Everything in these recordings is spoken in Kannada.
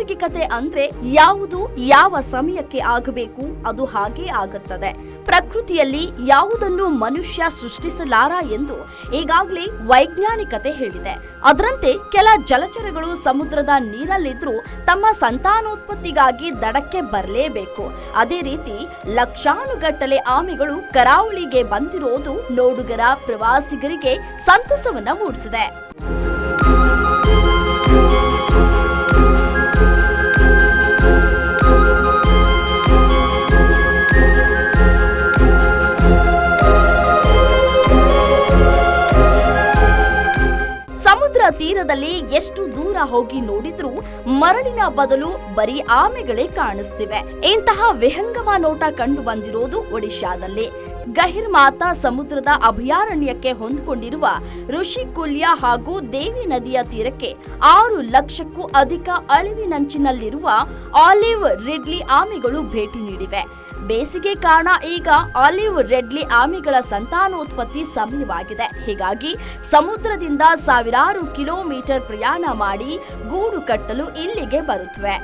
ನೈಸರ್ಗಿಕತೆ ಅಂದ್ರೆ ಯಾವುದು ಯಾವ ಸಮಯಕ್ಕೆ ಆಗಬೇಕು ಅದು ಹಾಗೇ ಆಗುತ್ತದೆ. ಪ್ರಕೃತಿಯಲ್ಲಿ ಯಾವುದನ್ನು ಮನುಷ್ಯ ಸೃಷ್ಟಿಸಲಾರ ಎಂದು ಈಗಾಗಲೇ ವೈಜ್ಞಾನಿಕತೆ ಹೇಳಿದೆ. ಅದರಂತೆ ಕೆಲ ಜಲಚರಗಳು ಸಮುದ್ರದ ನೀರಲ್ಲಿದ್ರೂ ತಮ್ಮ ಸಂತಾನೋತ್ಪತ್ತಿಗಾಗಿ ದಡಕ್ಕೆ ಬರಲೇಬೇಕು. ಅದೇ ರೀತಿ ಲಕ್ಷಾನುಗಟ್ಟಲೆ ಆಮೆಗಳು ಕರಾವಳಿಗೆ ಬಂದಿರೋದು ನೋಡುಗರ ಪ್ರವಾಸಿಗರಿಗೆ ಸಂತಸವನ್ನ ಮೂಡಿಸಿದೆ. ತೀರದಲ್ಲಿ ಎಷ್ಟು ದೂರ ಹೋಗಿ ನೋಡಿದ್ರೂ ಮರಳಿನ ಬದಲು ಬರೀ ಆಮೆಗಳೇ ಕಾಣಿಸ್ತಿವೆ. ಇಂತಹ ವಿಹಂಗಮ ನೋಟ ಕಂಡು ಬಂದಿರೋದು ಒಡಿಶಾದಲ್ಲಿ. ಗಹಿರ್ಮಾತಾ ಸಮುದ್ರದ ಅಭಯಾರಣ್ಯಕ್ಕೆ ಹೊಂದಿಕೊಂಡಿರುವ ಋಷಿಕುಲ್ಯ ಹಾಗೂ ದೇವಿ ನದಿಯ ತೀರಕ್ಕೆ 6 ಲಕ್ಷಕ್ಕೂ ಅಧಿಕ ಅಳಿವಿನಂಚಿನಲ್ಲಿರುವ ಆಲಿವ್ ರಿಡ್ಲಿ ಆಮೆಗಳು ಭೇಟಿ ನೀಡಿವೆ. ಬೇಸಿಗೆ ಕಾರಣ ಈಗ ಆಲಿವ್ ರೆಡ್ಲಿ ಆಮೆಗಳ ಸಂತಾನೋತ್ಪತ್ತಿ ಸಮಯವಾಗಿದೆ. ಹೀಗಾಗಿ ಸಮುದ್ರದಿಂದ ಸಾವಿರಾರು ಕಿಲೋಮೀಟರ್ ಪ್ರಯಾಣ ಮಾಡಿ ಗೂಡು ಕಟ್ಟಲು ಇಲ್ಲಿಗೆ ಬರುತ್ತವೆ.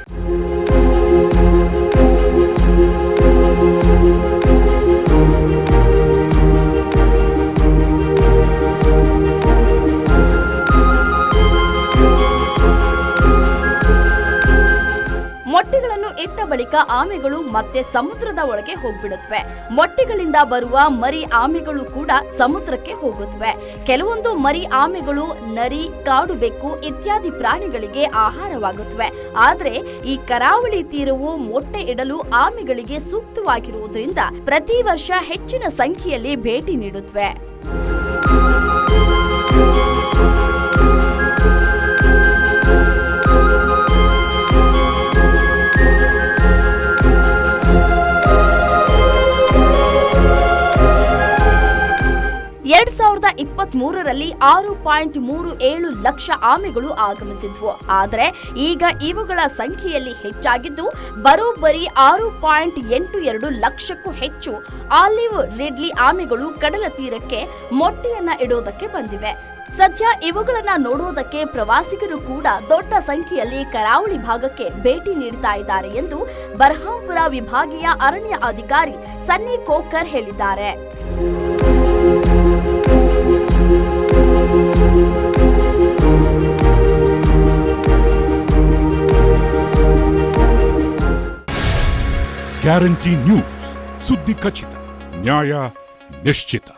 ಮೊಟ್ಟೆಗಳನ್ನು ಇಟ್ಟ ಬಳಿಕ ಆಮೆಗಳು ಮತ್ತೆ ಸಮುದ್ರದ ಒಳಗೆ ಹೋಗ್ಬಿಡುತ್ತವೆ. ಮೊಟ್ಟೆಗಳಿಂದ ಬರುವ ಮರಿ ಆಮೆಗಳು ಕೂಡ ಸಮುದ್ರಕ್ಕೆ ಹೋಗುತ್ತವೆ. ಕೆಲವೊಂದು ಮರಿ ಆಮೆಗಳು ನರಿ, ಕಾಡು ಬೆಕ್ಕು ಇತ್ಯಾದಿ ಪ್ರಾಣಿಗಳಿಗೆ ಆಹಾರವಾಗುತ್ತವೆ. ಆದ್ರೆ ಈ ಕರಾವಳಿ ತೀರವು ಮೊಟ್ಟೆ ಇಡಲು ಆಮೆಗಳಿಗೆ ಸೂಕ್ತವಾಗಿರುವುದರಿಂದ ಪ್ರತಿ ವರ್ಷ ಹೆಚ್ಚಿನ ಸಂಖ್ಯೆಯಲ್ಲಿ ಭೇಟಿ ನೀಡುತ್ತವೆ. ಎರಡ್ 2023ರಲ್ಲಿ 6.37 ಲಕ್ಷ ಆಮೆಗಳು ಆಗಮಿಸಿದ್ವು. ಆದರೆ ಈಗ ಇವುಗಳ ಸಂಖ್ಯೆಯಲ್ಲಿ ಹೆಚ್ಚಾಗಿದ್ದು ಬರೋಬ್ಬರಿ 6.82 ಲಕ್ಷಕ್ಕೂ ಹೆಚ್ಚು ಆಲಿವ್ ರಿಡ್ಲಿ ಆಮೆಗಳು ಕಡಲ ತೀರಕ್ಕೆ ಮೊಟ್ಟೆಯನ್ನ ಇಡೋದಕ್ಕೆ ಬಂದಿವೆ. ಸದ್ಯ ಇವುಗಳನ್ನ ನೋಡೋದಕ್ಕೆ ಪ್ರವಾಸಿಗರು ಕೂಡ ದೊಡ್ಡ ಸಂಖ್ಯೆಯಲ್ಲಿ ಕರಾವಳಿ ಭಾಗಕ್ಕೆ ಭೇಟಿ ನೀಡ್ತಾ ಇದ್ದಾರೆ ಎಂದು ಬರ್ಹಾಂಪುರ ವಿಭಾಗೀಯ ಅರಣ್ಯ ಅಧಿಕಾರಿ ಸನ್ನಿ ಕೋಕರ್ ಹೇಳಿದ್ದಾರೆ. ಗ್ಯಾರಂಟಿ ನ್ಯೂಸ್, ಸುದ್ದಿ ಖಚಿತ, ನ್ಯಾಯ ನಿಶ್ಚಿತ.